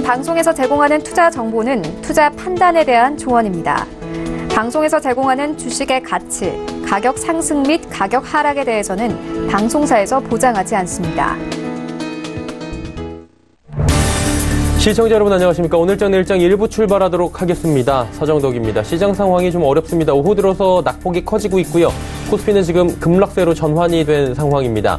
방송에서 제공하는 투자 정보는 투자 판단에 대한 조언입니다. 방송에서 제공하는 주식의 가치, 가격 상승 및 가격 하락에 대해서는 방송사에서 보장하지 않습니다. 시청자 여러분 안녕하십니까. 오늘장 내일장 일부 출발하도록 하겠습니다. 서정덕입니다. 시장 상황이 좀 어렵습니다. 오후 들어서 낙폭이 커지고 있고요. 코스피는 지금 급락세로 전환이 된 상황입니다.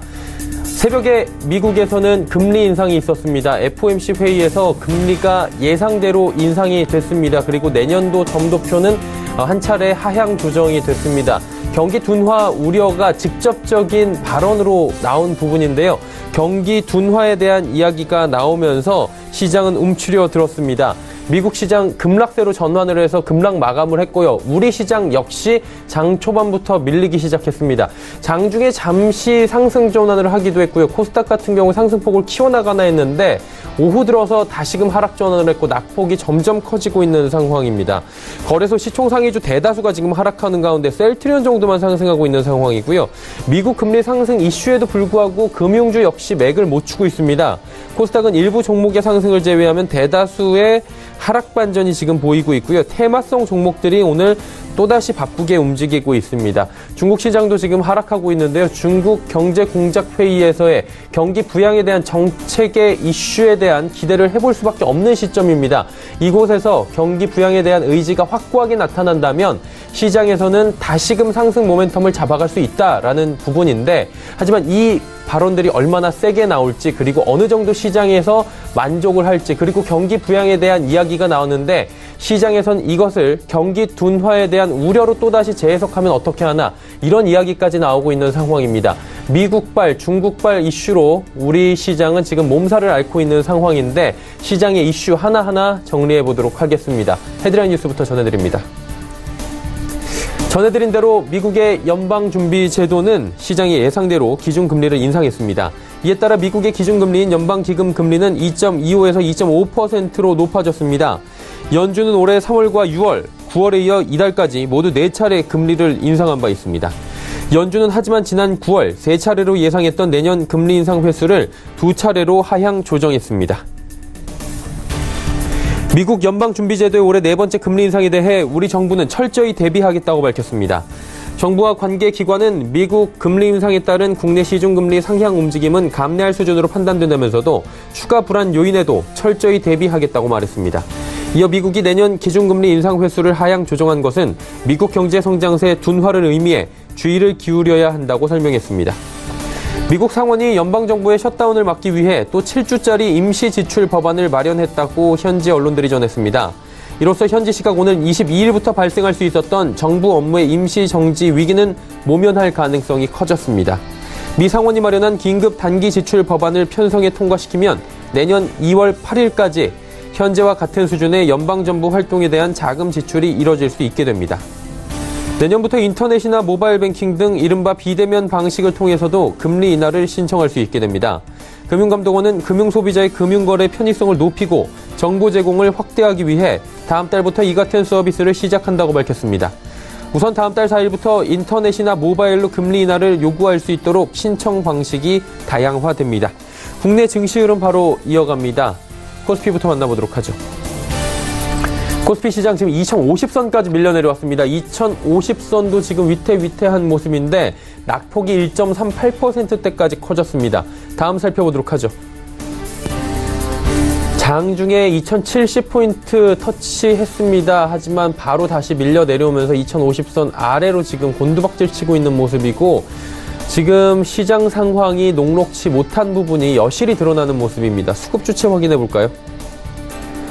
새벽에 미국에서는 금리 인상이 있었습니다. FOMC 회의에서 금리가 예상대로 인상이 됐습니다. 그리고 내년도 점도표는 한 차례 하향 조정이 됐습니다. 경기 둔화 우려가 직접적인 발언으로 나온 부분인데요. 경기 둔화에 대한 이야기가 나오면서 시장은 움츠려 들었습니다. 미국 시장 급락세로 전환을 해서 급락 마감을 했고요. 우리 시장 역시 장 초반부터 밀리기 시작했습니다. 장중에 잠시 상승 전환을 하기도 했고요. 코스닥 같은 경우 상승폭을 키워나가나 했는데 오후 들어서 다시금 하락 전환을 했고 낙폭이 점점 커지고 있는 상황입니다. 거래소 시총상위주 대다수가 지금 하락하는 가운데 셀트리온 정도만 상승하고 있는 상황이고요. 미국 금리 상승 이슈에도 불구하고 금융주 역시 맥을 못 추고 있습니다. 코스닥은 일부 종목의 상승을 제외하면 대다수의 하락 반전이 지금 보이고 있고요. 테마성 종목들이 오늘 또다시 바쁘게 움직이고 있습니다. 중국 시장도 지금 하락하고 있는데요. 중국 경제공작회의에서의 경기 부양에 대한 정책의 이슈에 대한 기대를 해볼 수밖에 없는 시점입니다. 이곳에서 경기 부양에 대한 의지가 확고하게 나타난다면 시장에서는 다시금 상승 모멘텀을 잡아갈 수 있다라는 부분인데 하지만 이 발언들이 얼마나 세게 나올지 그리고 어느 정도 시장에서 만족을 할지 그리고 경기 부양에 대한 이야기가 나오는데 시장에선 이것을 경기 둔화에 대한 우려로 또다시 재해석하면 어떻게 하나 이런 이야기까지 나오고 있는 상황입니다. 미국발, 중국발 이슈로 우리 시장은 지금 몸살을 앓고 있는 상황인데 시장의 이슈 하나하나 정리해 보도록 하겠습니다. 헤드라인 뉴스부터 전해드립니다. 전해드린 대로 미국의 연방준비제도는 시장의 예상대로 기준금리를 인상했습니다. 이에 따라 미국의 기준금리인 연방기금금리는 2.25에서 2.5%로 높아졌습니다. 연준은 올해 3월과 6월, 9월에 이어 이달까지 모두 4차례 금리를 인상한 바 있습니다. 연준은 하지만 지난 9월 3차례로 예상했던 내년 금리 인상 횟수를 2차례로 하향 조정했습니다. 미국 연방준비제도의 올해 4번째 금리 인상에 대해 우리 정부는 철저히 대비하겠다고 밝혔습니다. 정부와 관계기관은 미국 금리 인상에 따른 국내 시중금리 상향 움직임은 감내할 수준으로 판단된다면서도 추가 불안 요인에도 철저히 대비하겠다고 말했습니다. 이어 미국이 내년 기준금리 인상 횟수를 하향 조정한 것은 미국 경제 성장세 둔화를 의미해 주의를 기울여야 한다고 설명했습니다. 미국 상원이 연방정부의 셧다운을 막기 위해 또 7주짜리 임시 지출 법안을 마련했다고 현지 언론들이 전했습니다. 이로써 현지 시각 오늘 22일부터 발생할 수 있었던 정부 업무의 임시 정지 위기는 모면할 가능성이 커졌습니다. 미 상원이 마련한 긴급 단기 지출 법안을 편성해 통과시키면 내년 2월 8일까지 현재와 같은 수준의 연방정부 활동에 대한 자금 지출이 이뤄질 수 있게 됩니다. 내년부터 인터넷이나 모바일 뱅킹 등 이른바 비대면 방식을 통해서도 금리 인하를 신청할 수 있게 됩니다. 금융감독원은 금융소비자의 금융거래 편의성을 높이고 정보 제공을 확대하기 위해 다음 달부터 이 같은 서비스를 시작한다고 밝혔습니다. 우선 다음 달 4일부터 인터넷이나 모바일로 금리 인하를 요구할 수 있도록 신청 방식이 다양화됩니다. 국내 증시 흐름 바로 이어갑니다. 코스피부터 만나보도록 하죠. 코스피 시장 지금 2050선까지 밀려 내려왔습니다. 2050선도 지금 위태위태한 모습인데 낙폭이 1.38%대까지 커졌습니다. 다음 살펴보도록 하죠. 장중에 2070포인트 터치했습니다. 하지만 바로 다시 밀려 내려오면서 2050선 아래로 지금 곤두박질 치고 있는 모습이고 지금 시장 상황이 녹록치 못한 부분이 여실히 드러나는 모습입니다. 수급 주체 확인해 볼까요?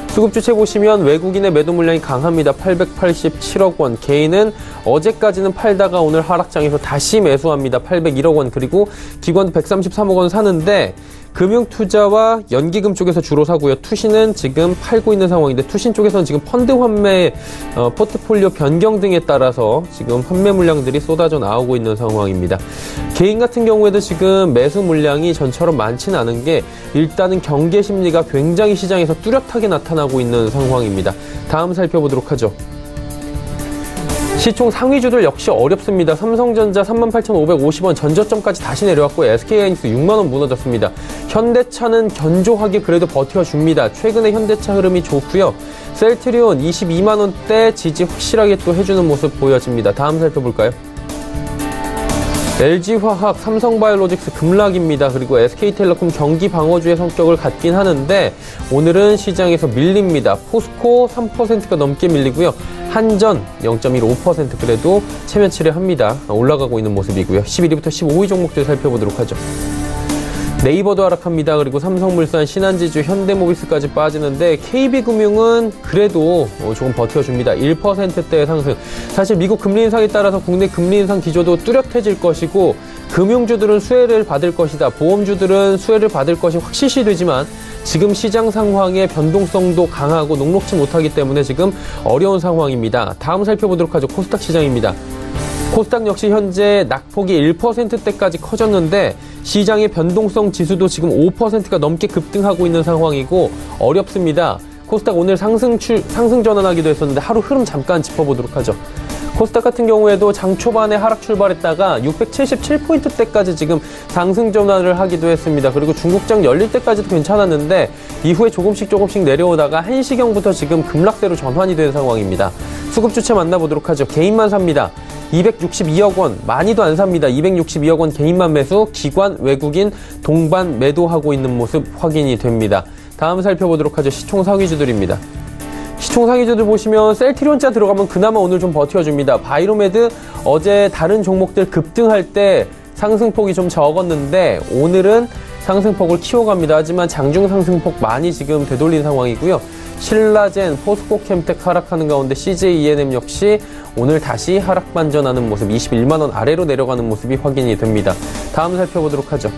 수급 주체 보시면 외국인의 매도 물량이 강합니다. 887억 원. 개인은 어제까지는 팔다가 오늘 하락장에서 다시 매수합니다. 801억 원. 그리고 기관도 133억 원 사는데 금융투자와 연기금 쪽에서 주로 사고요. 투신은 지금 팔고 있는 상황인데 투신 쪽에서는 지금 펀드 환매, 포트폴리오 변경 등에 따라서 지금 환매 물량들이 쏟아져 나오고 있는 상황입니다. 개인 같은 경우에도 지금 매수 물량이 전처럼 많지는 않은 게 일단은 경계 심리가 굉장히 시장에서 뚜렷하게 나타나고 있는 상황입니다. 다음 살펴보도록 하죠. 시총 상위주들 역시 어렵습니다. 삼성전자 38,550원 전저점까지 다시 내려왔고 SK하이닉스 6만 원 무너졌습니다. 현대차는 견조하게 그래도 버텨줍니다. 최근에 현대차 흐름이 좋고요. 셀트리온 22만 원대 지지 확실하게 또 해주는 모습 보여집니다. 다음 살펴볼까요? LG화학, 삼성바이오로직스 급락입니다. 그리고 SK텔레콤 경기방어주의 성격을 갖긴 하는데 오늘은 시장에서 밀립니다. 포스코 3%가 넘게 밀리고요. 한전 0.15% 그래도 체면치를 합니다. 올라가고 있는 모습이고요. 11위부터 15위 종목들 살펴보도록 하죠. 네이버도 하락합니다. 그리고 삼성물산, 신한지주, 현대모비스까지 빠지는데 KB금융은 그래도 조금 버텨줍니다. 1%대의 상승. 사실 미국 금리 인상에 따라서 국내 금리 인상 기조도 뚜렷해질 것이고 금융주들은 수혜를 받을 것이다. 보험주들은 수혜를 받을 것이 확실시되지만 지금 시장 상황의 변동성도 강하고 녹록지 못하기 때문에 지금 어려운 상황입니다. 다음 살펴보도록 하죠. 코스닥 시장입니다. 코스닥 역시 현재 낙폭이 1%대까지 커졌는데 시장의 변동성 지수도 지금 5%가 넘게 급등하고 있는 상황이고 어렵습니다. 코스닥 오늘 상승 전환하기도 했었는데 하루 흐름 잠깐 짚어보도록 하죠. 코스닥 같은 경우에도 장 초반에 하락 출발했다가 677포인트대까지 지금 상승 전환을 하기도 했습니다. 그리고 중국장 열릴 때까지도 괜찮았는데 이후에 조금씩 내려오다가 1시경부터 지금 급락세로 전환이 된 상황입니다. 수급 주체 만나보도록 하죠. 개인만 삽니다. 262억 원, 많이도 안 삽니다. 262억 원 개인만 매수, 기관, 외국인 동반 매도하고 있는 모습 확인이 됩니다. 다음 살펴보도록 하죠. 시총 상위주들입니다. 시총 상위주들 보시면 셀트리온자 들어가면 그나마 오늘 좀 버텨줍니다. 바이로메드 어제 다른 종목들 급등할 때 상승폭이 좀 적었는데 오늘은 상승폭을 키워갑니다. 하지만 장중 상승폭 많이 지금 되돌린 상황이고요. 신라젠, 포스코캠텍 하락하는 가운데 CJ-ENM 역시 오늘 다시 하락 반전하는 모습, 21만 원 아래로 내려가는 모습이 확인이 됩니다. 다음 살펴보도록 하죠.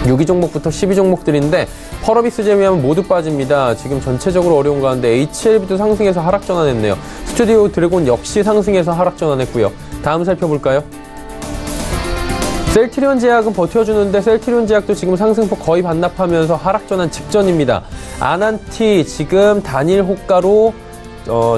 6위 종목부터 10위 종목들인데 펄어비스 제외하면 모두 빠집니다. 지금 전체적으로 어려운 가운데 HLB도 상승해서 하락 전환했네요. 스튜디오 드래곤 역시 상승해서 하락 전환했고요. 다음 살펴볼까요? 셀트리온 제약은 버텨주는데 셀트리온 제약도 지금 상승폭 거의 반납하면서 하락 전환 직전입니다. 아난티 지금 단일 호가로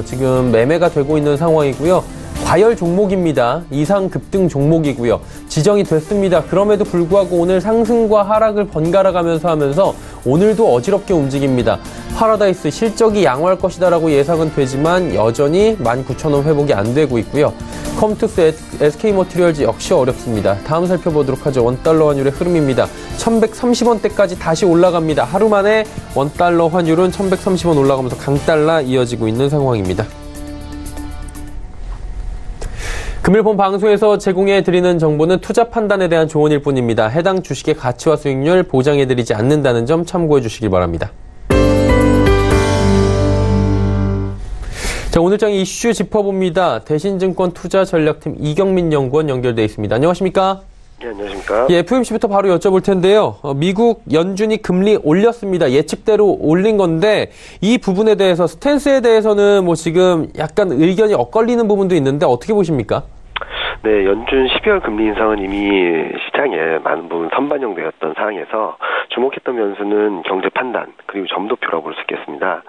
지금 매매가 되고 있는 상황이고요. 과열 종목입니다. 이상 급등 종목이고요. 지정이 됐습니다. 그럼에도 불구하고 오늘 상승과 하락을 번갈아 가면서 하면서 오늘도 어지럽게 움직입니다. 파라다이스 실적이 양호할 것이다라고 예상은 되지만 여전히 19,000원 회복이 안 되고 있고요. 컴투스, SK머티리얼즈 역시 어렵습니다. 다음 살펴보도록 하죠. 원달러 환율의 흐름입니다. 1130원대까지 다시 올라갑니다. 하루 만에 원달러 환율은 1130원 올라가면서 강달러 이어지고 있는 상황입니다. 금일 본 방송에서 제공해드리는 정보는 투자 판단에 대한 조언일 뿐입니다. 해당 주식의 가치와 수익률 보장해드리지 않는다는 점 참고해 주시기 바랍니다. 자, 오늘장 이슈 짚어봅니다. 대신증권 투자전략팀 이경민 연구원 연결돼 있습니다. 안녕하십니까? 네, 안녕하십니까? 예, FOMC부터 바로 여쭤볼 텐데요. 미국 연준이 금리 올렸습니다. 예측대로 올린 건데 이 부분에 대해서 스탠스에 대해서는 뭐 지금 약간 의견이 엇갈리는 부분도 있는데 어떻게 보십니까? 네, 연준 12월 금리 인상은 이미 시장에 많은 부분 선반영되었던 상황에서 주목했던 변수는 경제 판단 그리고 점도표라고 볼 수 있겠습니다.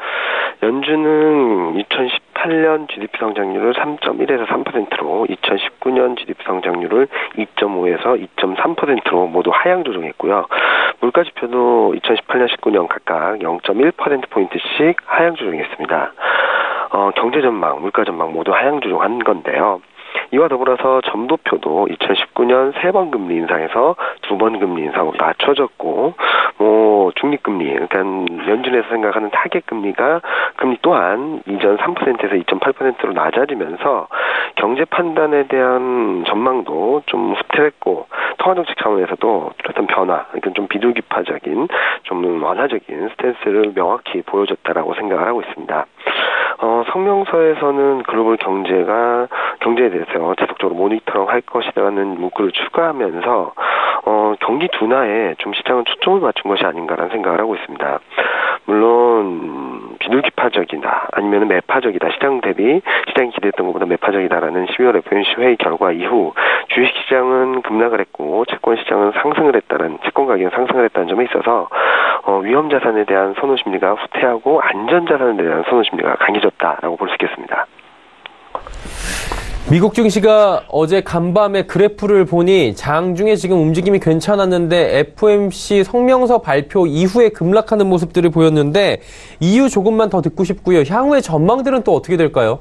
연준은 2018년 GDP 성장률을 3.1에서 3%로 2019년 GDP 성장률을 2.5에서 2.3%로 모두 하향 조정했고요. 물가 지표도 2018년, 19년 각각 0.1%포인트씩 하향 조정했습니다. 경제 전망, 물가 전망 모두 하향 조정한 건데요. 이와 더불어서 점도표도 2019년 3번 금리 인상에서 2번 금리 인상으로 낮춰졌고, 중립금리, 그러니까 연준에서 생각하는 타겟 금리 또한 이전 3%에서 2.8%로 낮아지면서 경제 판단에 대한 전망도 좀 후퇴했고, 통화정책 차원에서도 어떤 변화, 그러니까 좀 비둘기파적인, 좀 완화적인 스탠스를 명확히 보여줬다라고 생각을 하고 있습니다. 성명서에서는 글로벌 경제에 대해서 지속적으로 모니터링 할 것이라는 문구를 추가하면서 경기 둔화에 좀 시장은 초점을 맞춘 것이 아닌가라는 생각을 하고 있습니다. 물론 비둘기파적이다 아니면 매파적이다, 시장 대비 시장이 기대했던 것보다 매파적이다라는 12월 FOMC 회의 결과 이후 주식시장은 급락을 했고 채권시장은 채권 가격은 상승을 했다는 점에 있어서 위험 자산에 대한 선호 심리가 후퇴하고 안전 자산에 대한 선호 심리가 강해졌다라고 볼 수 있겠습니다. 미국 증시가 어제 간밤에 그래프를 보니 장중에 지금 움직임이 괜찮았는데 FOMC 성명서 발표 이후에 급락하는 모습들을 보였는데 이유 조금만 더 듣고 싶고요. 향후의 전망들은 또 어떻게 될까요?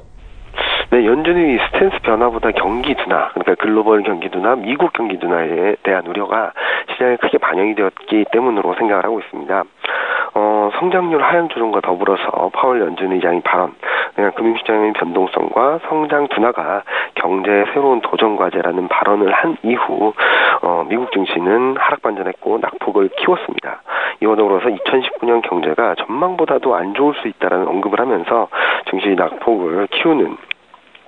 네, 연준의 스탠스 변화보다 경기 둔화, 그러니까 글로벌 경기 둔화, 미국 경기 둔화에 대한 우려가 시장에 크게 반영이 되었기 때문으로 생각을 하고 있습니다. 성장률 하향 조정과 더불어서 파월 연준 의장의 발언, 그냥 금융시장의 변동성과 성장 둔화가 경제의 새로운 도전 과제라는 발언을 한 이후 미국 증시는 하락 반전했고 낙폭을 키웠습니다. 이와 더불어서 2019년 경제가 전망보다도 안 좋을 수 있다는 언급을 하면서 증시 낙폭을 키우는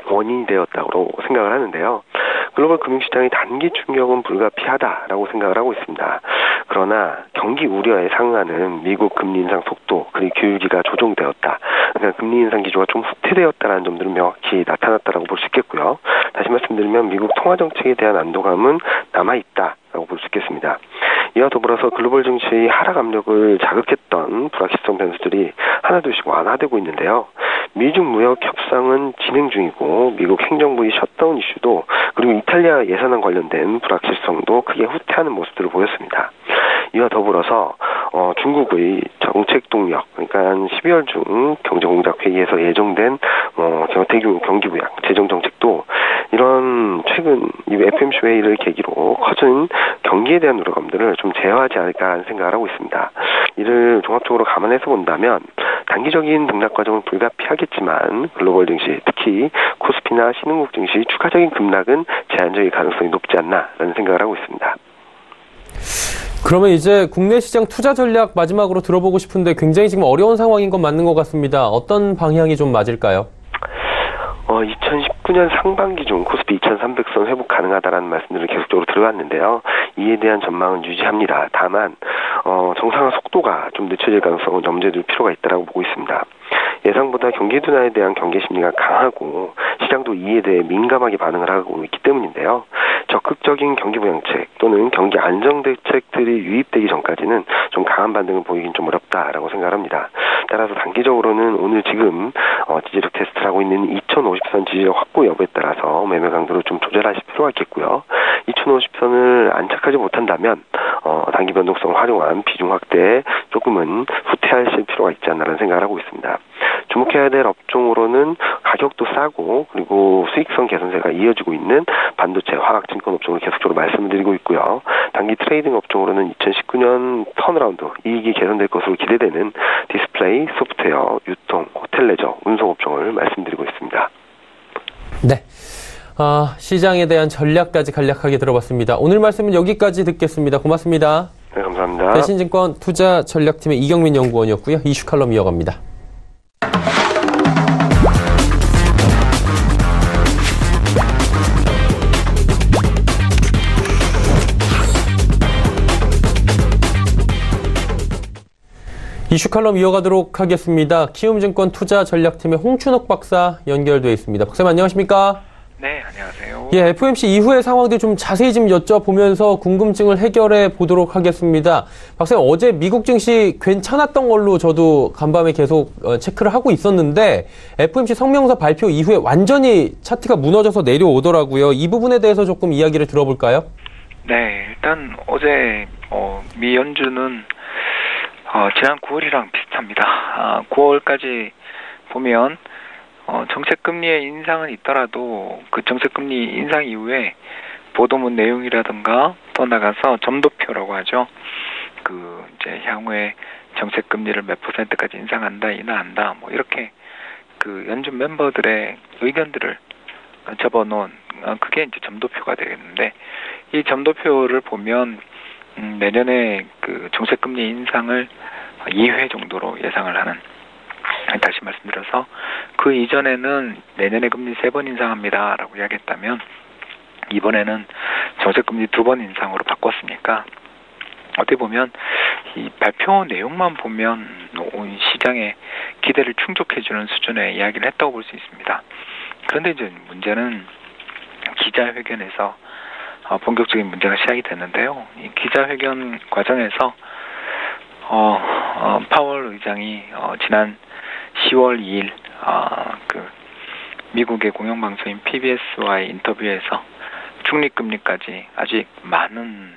원인이 되었다고 생각을 하는데요. 글로벌 금융시장의 단기 충격은 불가피하다라고 생각을 하고 있습니다. 그러나 경기 우려에 상응하는 미국 금리 인상 속도 그리고 규율기가 조정되었다. 그러니까 금리 인상 기조가 좀 후퇴되었다는 점들은 명확히 나타났다라고 볼 수 있겠고요. 다시 말씀드리면 미국 통화 정책에 대한 안도감은 남아있다라고 볼 수 있겠습니다. 이와 더불어서 글로벌 증시의 하락 압력을 자극했던 불확실성 변수들이 하나둘씩 완화되고 있는데요. 미중 무역 협상은 진행 중이고 미국 행정부의 셧다운 이슈도 그리고 이탈리아 예산안 관련된 불확실성도 크게 후퇴하는 모습들을 보였습니다. 이와 더불어서 중국의 정책 동력, 그러니까 12월 중 경제공작회의에서 예정된 대규모 경기 부양, 재정 정책도 이런 최근 이 FOMC 회의를 계기로 커진 경기에 대한 우려감들을 좀 제어하지 않을까 하는 생각을 하고 있습니다. 이를 종합적으로 감안해서 본다면 단기적인 등락 과정은 불가피하겠지만 글로벌 증시, 특히 코스피나 신흥국 증시 추가적인 급락은 제한적인 가능성이 높지 않나라는 생각을 하고 있습니다. 그러면 이제 국내 시장 투자 전략 마지막으로 들어보고 싶은데 굉장히 지금 어려운 상황인 건 맞는 것 같습니다. 어떤 방향이 좀 맞을까요? 2019년 상반기 중 코스피 2300선 회복 가능하다라는 말씀들을 계속적으로 들어왔는데요. 이에 대한 전망은 유지합니다. 다만 정상화 속도가 좀 늦춰질 가능성은 염두에 둘 필요가 있다고 보고 있습니다. 예상보다 경기 둔화에 대한 경계 심리가 강하고 시장도 이에 대해 민감하게 반응을 하고 있기 때문인데요. 적극적인 경기 부양책 또는 경기 안정 대책들이 유입되기 전까지는 좀 강한 반등을 보이긴 좀 어렵다라고 생각합니다. 따라서 단기적으로는 오늘 지금 지지력 테스트를 하고 있는 2050선 지지력 확보 여부에 따라서 매매 강도를 좀 조절하실 필요가 있겠고요. 2050선을 안착하지 못한다면 단기 변동성을 활용한 비중 확대에 조금은 후퇴하실 필요가 있지 않나라는 생각을 하고 있습니다. 주목해야 될 업종으로는 가격도 싸고 그리고 수익성 개선세가 이어지고 있는 반도체, 화학, 증권 업종을 계속적으로 말씀을 드리고 있고요. 단기 트레이딩 업종으로는 2019년 턴어라운드 이익이 개선될 것으로 기대되는 디스플레이, 소프트웨어, 유통, 호텔 레저, 운송 업종을 말씀드리고 있습니다. 네. 시장에 대한 전략까지 간략하게 들어봤습니다. 오늘 말씀은 여기까지 듣겠습니다. 고맙습니다. 네, 감사합니다. 대신증권 투자전략팀의 이경민 연구원이었고요. 이슈 칼럼 이어갑니다. 이슈 칼럼 이어가도록 하겠습니다. 키움증권 투자전략팀의 홍춘옥 박사 연결되어 있습니다. 박사님 안녕하십니까? 네, 안녕하세요. 예, FOMC 이후의 상황도 좀 자세히 좀 여쭤보면서 궁금증을 해결해 보도록 하겠습니다. 박사님, 어제 미국 증시 괜찮았던 걸로 저도 간밤에 계속 체크를 하고 있었는데 FOMC 성명서 발표 이후에 완전히 차트가 무너져서 내려오더라고요. 이 부분에 대해서 조금 이야기를 들어볼까요? 네, 일단 어제 미 연준은 지난 9월이랑 비슷합니다. 9월까지 보면 정책금리의 인상은 있더라도 그 정책금리 인상 이후에 보도문 내용이라든가 또 나가서 점도표라고 하죠. 그 이제 향후에 정책금리를 몇 %까지 인상한다, 인하한다, 뭐 이렇게 그 연준 멤버들의 의견들을 접어놓은 그게 이제 점도표가 되겠는데 이 점도표를 보면 내년에 그 정책금리 인상을 2회 정도로 예상을 하는, 다시 말씀드려서 그 이전에는 내년에 금리 3번 인상합니다라고 이야기했다면 이번에는 정책금리 2번 인상으로 바꿨으니까 어떻게 보면 이 발표 내용만 보면 시장의 기대를 충족해주는 수준의 이야기를 했다고 볼 수 있습니다. 그런데 이제 문제는 기자회견에서 본격적인 문제가 시작이 됐는데요. 이 기자회견 과정에서 파월 의장이 지난 10월 2일 그 미국의 공영방송인 PBS와의 인터뷰에서 중립금리까지 아직 많은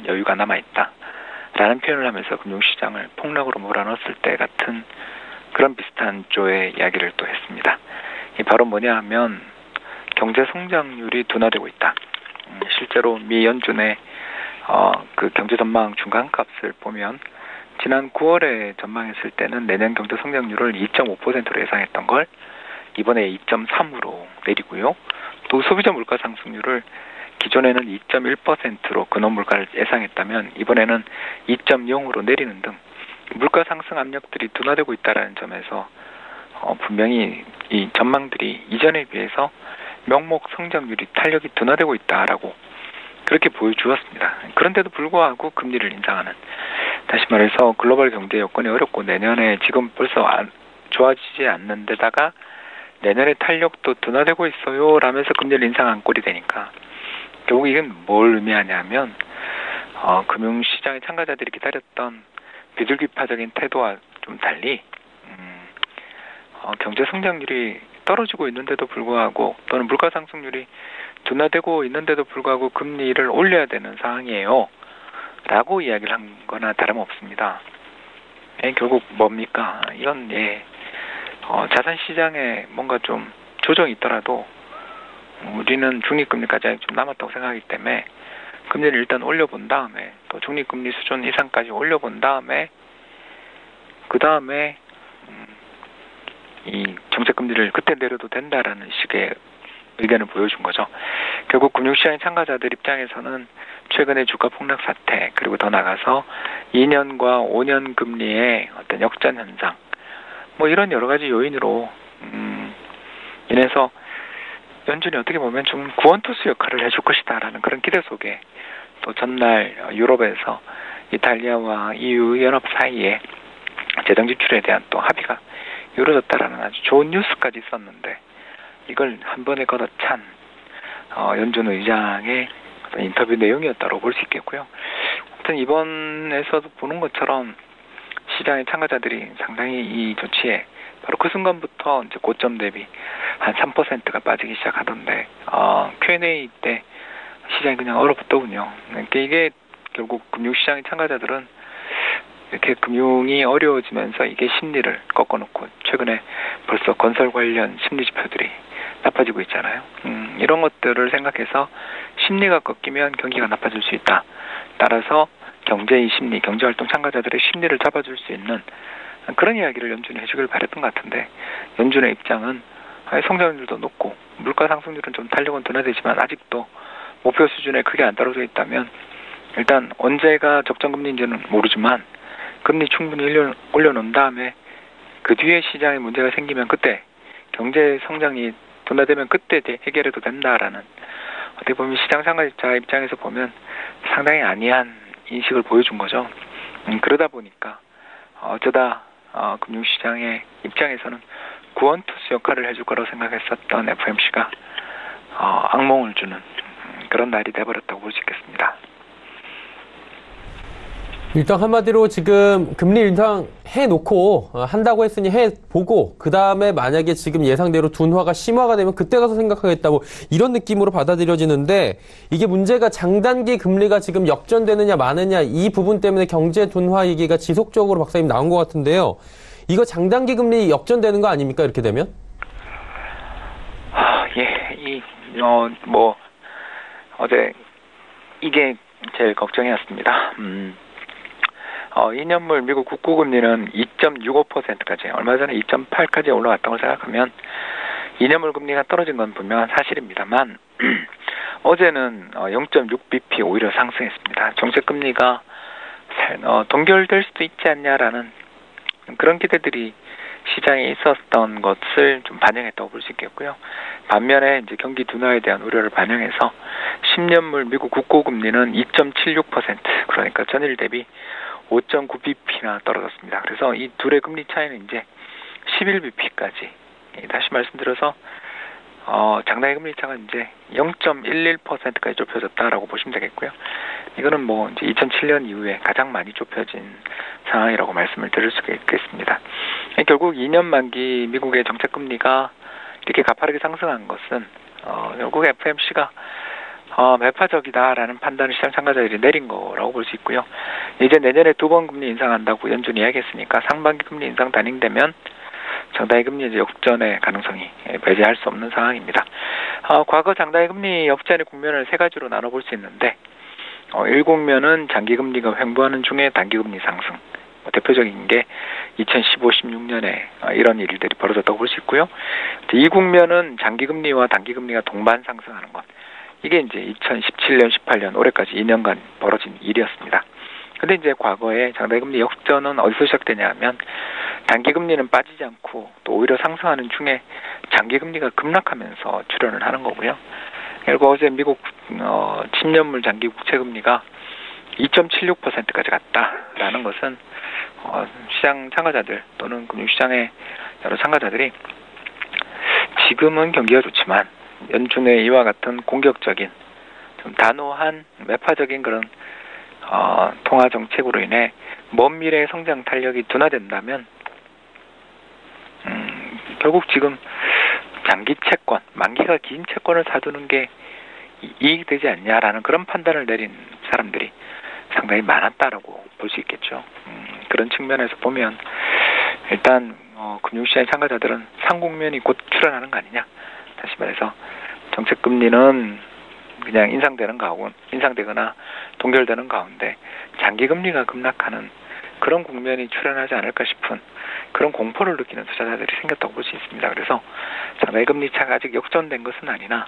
여유가 남아있다라는 표현을 하면서 금융시장을 폭락으로 몰아넣었을 때 같은 그런 비슷한 조의 이야기를 또 했습니다. 이 바로 뭐냐 하면 경제 성장률이 둔화되고 있다. 실제로 미 연준의 그 경제 전망 중간값을 보면 지난 9월에 전망했을 때는 내년 경제 성장률을 2.5%로 예상했던 걸 이번에 2.3으로 내리고요. 또 소비자 물가 상승률을 기존에는 2.1%로 근원 물가를 예상했다면 이번에는 2.0으로 내리는 등 물가 상승 압력들이 둔화되고 있다는 점에서 분명히 이 전망들이 이전에 비해서 명목 성장률이 탄력이 둔화되고 있다라고 그렇게 보여주었습니다. 그런데도 불구하고 금리를 인상하는, 다시 말해서 글로벌 경제 여건이 어렵고 내년에 지금 벌써 좋아지지 않는 데다가 내년에 탄력도 둔화되고 있어요 라면서 금리를 인상한 꼴이 되니까 결국 이건 뭘 의미하냐면 금융시장의 참가자들이 기다렸던 비둘기파적인 태도와 좀 달리 경제 성장률이 떨어지고 있는데도 불구하고 또는 물가 상승률이 둔화되고 있는데도 불구하고 금리를 올려야 되는 상황이에요 라고 이야기를 한 거나 다름없습니다. 결국 뭡니까? 이건 자산시장에 뭔가 좀 조정이 있더라도 우리는 중립금리까지 아직 좀 남았다고 생각하기 때문에 금리를 일단 올려본 다음에 또 중립금리 수준 이상까지 올려본 다음에 그 다음에 이 정책금리를 그때 내려도 된다라는 식의 의견을 보여준 거죠. 결국 금융시장의 참가자들 입장에서는 최근의 주가 폭락 사태 그리고 더 나가서 2년과 5년 금리의 어떤 역전 현상 뭐 이런 여러 가지 요인으로 인해서 연준이 어떻게 보면 좀 구원투수 역할을 해줄 것이다라는 그런 기대 속에 또 전날 유럽에서 이탈리아와 EU 연합 사이에 재정 지출에 대한 또 합의가 이루어졌다라는 아주 좋은 뉴스까지 있었는데 이걸 한 번에 걷어찬 연준 의장의 인터뷰 내용이었다고 볼 수 있겠고요. 아무튼 이번에서도 보는 것처럼 시장의 참가자들이 상당히 이 조치에 바로 그 순간부터 이제 고점 대비 한 3%가 빠지기 시작하던데 Q&A 때 시장이 그냥 얼어붙더군요. 그러니까 이게 결국 금융시장의 참가자들은 이렇게 금융이 어려워지면서 이게 심리를 꺾어놓고 최근에 벌써 건설 관련 심리 지표들이 나빠지고 있잖아요. 이런 것들을 생각해서 심리가 꺾이면 경기가 나빠질 수 있다. 따라서 경제의 심리, 경제활동 참가자들의 심리를 잡아줄 수 있는 그런 이야기를 연준이 해주길 바랬던 것 같은데 연준의 입장은 성장률도 높고 물가 상승률은 좀 탄력은 둔화되지만 아직도 목표 수준에 크게 안 떨어져 있다면 일단 언제가 적정금리인지는 모르지만 금리 충분히 올려놓은 다음에 그 뒤에 시장에 문제가 생기면 그때 경제 성장이 둔화되면 그때 해결해도 된다라는 어떻게 보면 시장 참가자 입장에서 보면 상당히 안이한 인식을 보여준 거죠. 그러다 보니까 어쩌다 금융시장의 입장에서는 구원투수 역할을 해줄 거라고 생각했었던 FOMC가 악몽을 주는 그런 날이 돼버렸다고 볼 수 있겠습니다. 일단 한마디로 지금 금리 인상 해놓고 한다고 했으니 해보고 그 다음에 만약에 지금 예상대로 둔화가 심화가 되면 그때 가서 생각하겠다고 이런 느낌으로 받아들여지는데 이게 문제가 장단기 금리가 지금 역전되느냐 마느냐 이 부분 때문에 경제 둔화 얘기가 지속적으로 박사님 나온 것 같은데요. 이거 장단기 금리 역전되는 거 아닙니까 이렇게 되면? 어제 이게 제일 걱정이었습니다. 2년물 미국 국고금리는 2.65%까지 얼마 전에 2.8까지 올라갔다고 생각하면 2년물 금리가 떨어진 건 분명한 사실입니다만 어제는 0.6bp 오히려 상승했습니다. 정책금리가 동결될 수도 있지 않냐라는 그런 기대들이 시장에 있었던 것을 좀 반영했다고 볼 수 있겠고요. 반면에 이제 경기 둔화에 대한 우려를 반영해서 10년물 미국 국고금리는 2.76% 그러니까 전일 대비 5.9bp나 떨어졌습니다. 그래서 이 둘의 금리 차이는 이제 11bp까지 다시 말씀드려서 장단기 금리 차가 이제 0.11%까지 좁혀졌다라고 보시면 되겠고요. 이거는 뭐 이제 2007년 이후에 가장 많이 좁혀진 상황이라고 말씀을 드릴 수가 있겠습니다. 결국 2년 만기 미국의 정책 금리가 이렇게 가파르게 상승한 것은 결국 FOMC가 매파적이다라는 판단을 시장 참가자들이 내린 거라고 볼 수 있고요. 이제 내년에 2번 금리 인상한다고 연준이 이야기했으니까 상반기 금리 인상 단행되면 장단기 금리 이제 역전의 가능성이 배제할 수 없는 상황입니다. 과거 장단기 금리 역전의 국면을 세 가지로 나눠볼 수 있는데 1국면은 장기 금리가 횡보하는 중에 단기 금리 상승. 대표적인 게 2015-16년에 이런 일들이 벌어졌다고 볼 수 있고요. 2국면은 장기 금리와 단기 금리가 동반 상승하는 것. 이게 이제 2017년, 18년 올해까지 2년간 벌어진 일이었습니다. 근데 이제 과거에 장단기 금리 역전은 어디서 시작되냐면 단기 금리는 빠지지 않고 또 오히려 상승하는 중에 장기 금리가 급락하면서 출현을 하는 거고요. 결국 어제 미국 10년물 장기 국채 금리가 2.76%까지 갔다라는 것은 시장 참가자들 또는 금융시장의 여러 참가자들이 지금은 경기가 좋지만 연준의 이와 같은 공격적인 좀 단호한 매파적인 그런 통화 정책으로 인해 먼 미래의 성장 탄력이 둔화된다면 결국 지금 장기 채권, 만기가 긴 채권을 사두는 게 이익이 되지 않냐라는 그런 판단을 내린 사람들이 상당히 많았다라고 볼 수 있겠죠. 그런 측면에서 보면 일단 금융시장 참가자들은 상국면이 곧 출현하는 거 아니냐. 다시 말해서 정책금리는 그냥 인상되거나 동결되는 가운데 장기금리가 급락하는 그런 국면이 출현하지 않을까 싶은 그런 공포를 느끼는 투자자들이 생겼다고 볼 수 있습니다. 그래서 장기금리 차가 아직 역전된 것은 아니나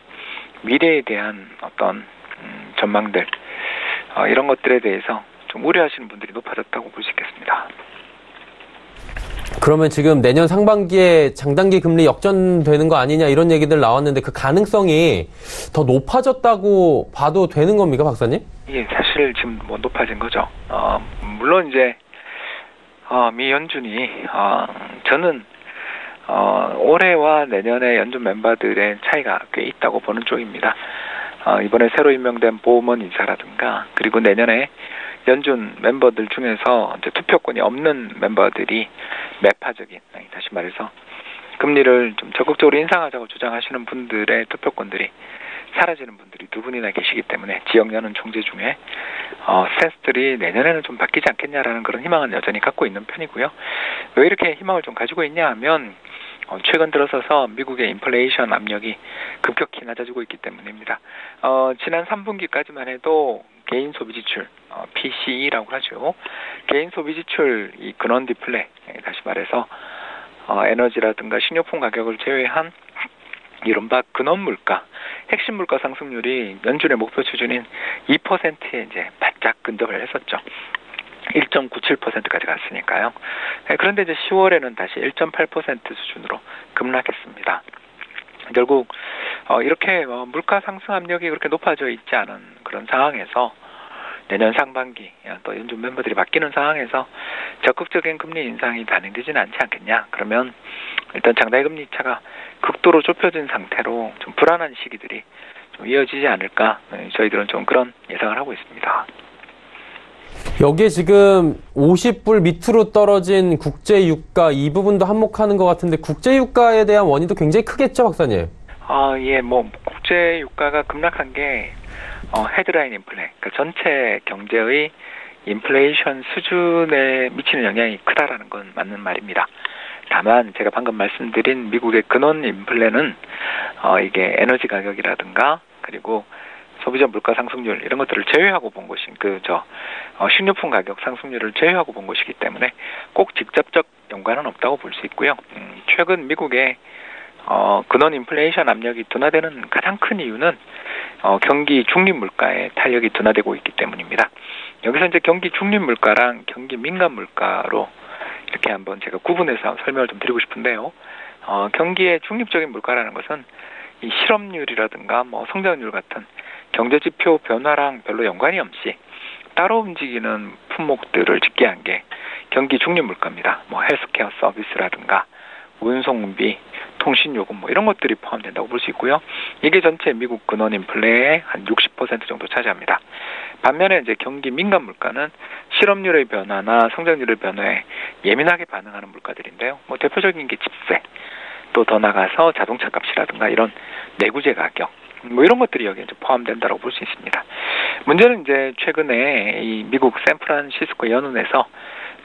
미래에 대한 어떤 전망들 이런 것들에 대해서 좀 우려하시는 분들이 높아졌다고 볼 수 있겠습니다. 그러면 지금 내년 상반기에 장단기 금리 역전되는 거 아니냐 이런 얘기들 나왔는데 그 가능성이 더 높아졌다고 봐도 되는 겁니까, 박사님? 예, 사실 지금 높아진 거죠. 물론 이제 미 연준이 저는 올해와 내년에 연준 멤버들의 차이가 꽤 있다고 보는 쪽입니다. 이번에 새로 임명된 보우먼 인사라든가 그리고 내년에 연준 멤버들 중에서 이제 투표권이 없는 멤버들이 매파적인, 다시 말해서 금리를 좀 적극적으로 인상하자고 주장하시는 분들의 투표권들이 사라지는 분들이 두 분이나 계시기 때문에 지역 연은 총재 중에 스탠스들이 내년에는 좀 바뀌지 않겠냐라는 그런 희망은 여전히 갖고 있는 편이고요. 왜 이렇게 희망을 좀 가지고 있냐 하면 최근 들어서서 미국의 인플레이션 압력이 급격히 낮아지고 있기 때문입니다. 지난 3분기까지만 해도 개인 소비 지출, PCE라고 하죠. 개인 소비 지출 이 근원 디플레, 다시 말해서 에너지라든가 식료품 가격을 제외한 이른바 근원 물가, 핵심 물가 상승률이 연준의 목표 수준인 2%에 이제 바짝 근접을 했었죠. 1.97%까지 갔으니까요. 그런데 이제 10월에는 다시 1.8% 수준으로 급락했습니다. 결국 이렇게 물가 상승 압력이 그렇게 높아져 있지 않은 그런 상황에서 내년 상반기 또 연준 멤버들이 바뀌는 상황에서 적극적인 금리 인상이 단행되지는 않지 않겠냐. 그러면 일단 장단기 금리 차가 극도로 좁혀진 상태로 좀 불안한 시기들이 좀 이어지지 않을까. 저희들은 좀 그런 예상을 하고 있습니다. 여기에 지금 50불 밑으로 떨어진 국제유가 이 부분도 한몫하는 것 같은데 국제유가에 대한 원인도 굉장히 크겠죠, 박사님? 예, 국제유가가 급락한 게 헤드라인 인플레, 그러니까 전체 경제의 인플레이션 수준에 미치는 영향이 크다라는 건 맞는 말입니다. 다만 제가 방금 말씀드린 미국의 근원 인플레는 이게 에너지 가격이라든가 그리고 소비자 물가 상승률 이런 것들을 제외하고 본 것이 식료품 가격 상승률을 제외하고 본 것이기 때문에 꼭 직접적 연관은 없다고 볼 수 있고요. 최근 미국의 근원 인플레이션 압력이 둔화되는 가장 큰 이유는 경기 중립 물가의 탄력이 둔화되고 있기 때문입니다. 여기서 이제 경기 중립 물가랑 경기 민감 물가로 이렇게 한번 제가 구분해서 설명을 좀 드리고 싶은데요. 경기의 중립적인 물가라는 것은 이 실업률이라든가 성장률 같은 경제지표 변화랑 별로 연관이 없이 따로 움직이는 품목들을 집계한 게 경기 중립 물가입니다. 헬스케어 서비스라든가 운송비, 통신요금 이런 것들이 포함된다고 볼 수 있고요. 이게 전체 미국 근원 인플레의 한 60% 정도 차지합니다. 반면에 이제 경기 민감 물가는 실업률의 변화나 성장률의 변화에 예민하게 반응하는 물가들인데요. 대표적인 게 집세. 또 더 나가서 자동차 값이라든가 이런 내구재 가격 뭐 이런 것들이 여기에 포함된다고 볼 수 있습니다. 문제는 이제 최근에 이 미국 샌프란시스코 연운에서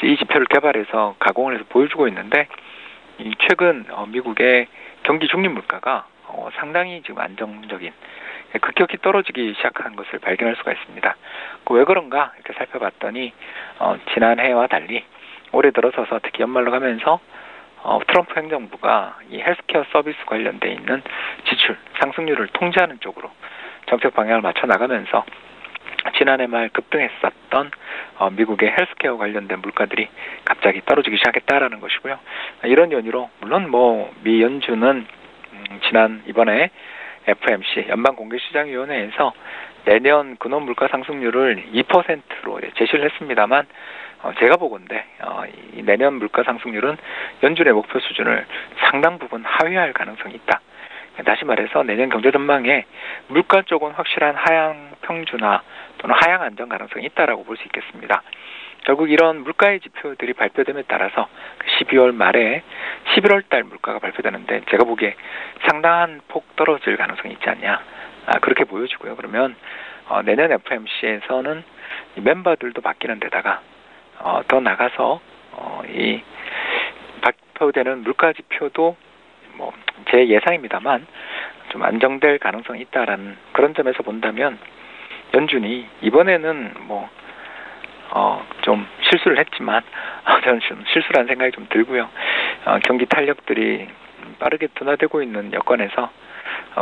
이 지표를 개발해서 가공을 해서 보여주고 있는데 이 최근 미국의 경기 중립 물가가 상당히 지금 안정적인 급격히 떨어지기 시작한 것을 발견할 수가 있습니다. 왜 그런가 이렇게 살펴봤더니 지난해와 달리 올해 들어서서 특히 연말로 가면서 트럼프 행정부가 이 헬스케어 서비스 관련돼 있는 지출 상승률을 통제하는 쪽으로 정책 방향을 맞춰 나가면서 지난해 말 급등했었던 미국의 헬스케어 관련된 물가들이 갑자기 떨어지기 시작했다라는 것이고요. 이런 연유로 물론 미 연준은 이번에 FOMC 연방공개시장위원회에서 내년 근원 물가 상승률을 2%로 제시를 했습니다만 제가 보건대 이 내년 물가 상승률은 연준의 목표 수준을 상당 부분 하회할 가능성이 있다. 다시 말해서 내년 경제 전망에 물가 쪽은 확실한 하향 평준화 또는 하향 안정 가능성이 있다라고 볼 수 있겠습니다. 결국 이런 물가의 지표들이 발표됨에 따라서 12월 말에 11월 달 물가가 발표되는데 제가 보기에 상당한 폭 떨어질 가능성이 있지 않냐 그렇게 보여지고요. 그러면 내년 FOMC에서는 멤버들도 바뀌는 데다가 더 나가서 이 발표되는 물가 지표도 제 예상입니다만 좀 안정될 가능성이 있다라는 그런 점에서 본다면 연준이 이번에는 좀 실수를 했지만 저는 좀 실수라는 생각이 좀 들고요. 경기 탄력들이 빠르게 둔화되고 있는 여건에서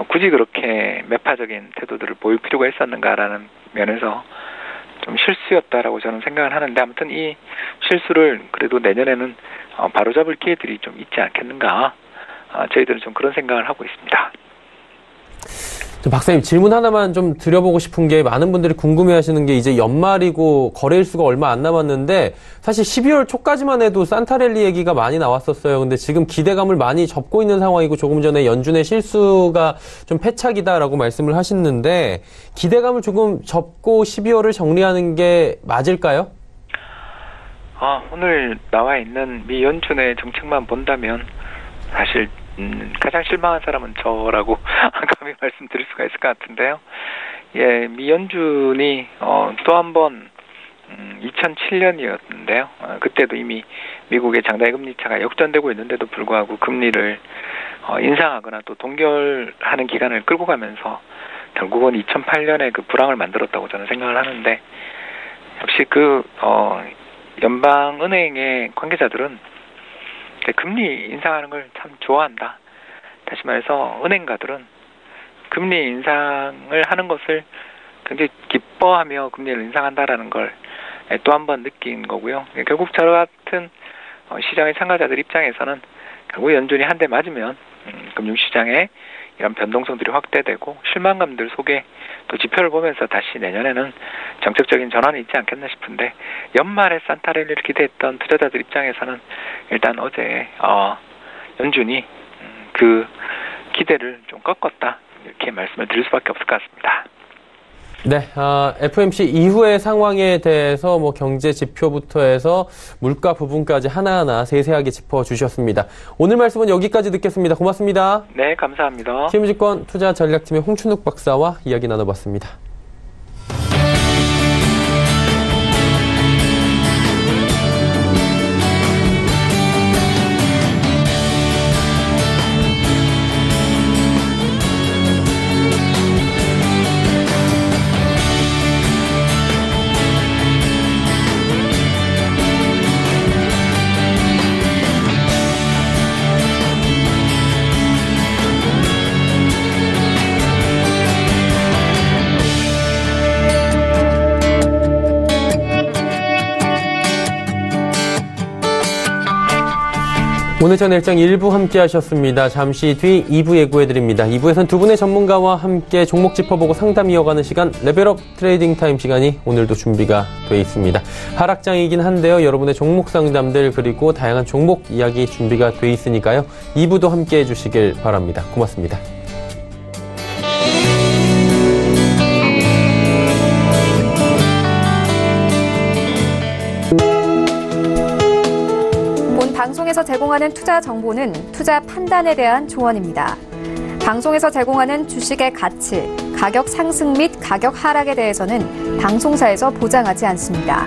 굳이 그렇게 매파적인 태도들을 보일 필요가 있었는가라는 면에서 좀 실수였다라고 저는 생각을 하는데 아무튼 이 실수를 그래도 내년에는 바로잡을 기회들이 좀 있지 않겠는가 저희들은 좀 그런 생각을 하고 있습니다. 박사님 질문 하나만 좀 드려보고 싶은 게 많은 분들이 궁금해하시는 게 이제 연말이고 거래일수가 얼마 안 남았는데 사실 12월 초까지만 해도 산타랠리 얘기가 많이 나왔었어요. 근데 지금 기대감을 많이 접고 있는 상황이고 조금 전에 연준의 실수가 좀 패착이다라고 말씀을 하셨는데 기대감을 조금 접고 12월을 정리하는 게 맞을까요? 오늘 나와 있는 미 연준의 정책만 본다면 사실 가장 실망한 사람은 저라고 감히 말씀드릴 수가 있을 것 같은데요. 예, 미 연준이 또 한 번 2007년이었는데요. 그때도 이미 미국의 장단기 금리 차가 역전되고 있는데도 불구하고 금리를 인상하거나 또 동결하는 기간을 끌고 가면서 결국은 2008년에 그 불황을 만들었다고 저는 생각을 하는데 역시 연방은행의 관계자들은 금리 인상하는 걸 참 좋아한다. 다시 말해서 은행가들은 금리 인상을 하는 것을 굉장히 기뻐하며 금리를 인상한다라는 걸 또 한 번 느낀 거고요. 결국 저 같은 시장의 참가자들 입장에서는 결국 연준이 한 대 맞으면 금융시장에 이런 변동성들이 확대되고 실망감들 속에 또 지표를 보면서 다시 내년에는 정책적인 전환이 있지 않겠나 싶은데 연말에 산타랠리를 기대했던 투자자들 입장에서는 일단 어제 연준이 그 기대를 좀 꺾었다 이렇게 말씀을 드릴 수밖에 없을 것 같습니다. 네, FOMC 이후의 상황에 대해서 경제 지표부터 해서 물가 부분까지 하나하나 세세하게 짚어주셨습니다. 오늘 말씀은 여기까지 듣겠습니다. 고맙습니다. 네, 감사합니다. 키움증권 투자전략팀의 홍춘욱 박사와 이야기 나눠봤습니다. 오늘 전 일정 1부 함께 하셨습니다. 잠시 뒤 2부 예고해드립니다. 2부에서는 두 분의 전문가와 함께 종목 짚어보고 상담 이어가는 시간 레벨업 트레이딩 타임 시간이 오늘도 준비가 돼 있습니다. 하락장이긴 한데요. 여러분의 종목 상담들 그리고 다양한 종목 이야기 준비가 돼 있으니까요. 2부도 함께 해주시길 바랍니다. 고맙습니다. 방송에서 방송에서 제공하는 투자 정보는 투자 판단에 대한 조언입니다. 방송에서 제공하는 주식의 가치, 가격 상승 및 가격 하락에 대해서는 방송사에서 보장하지 않습니다.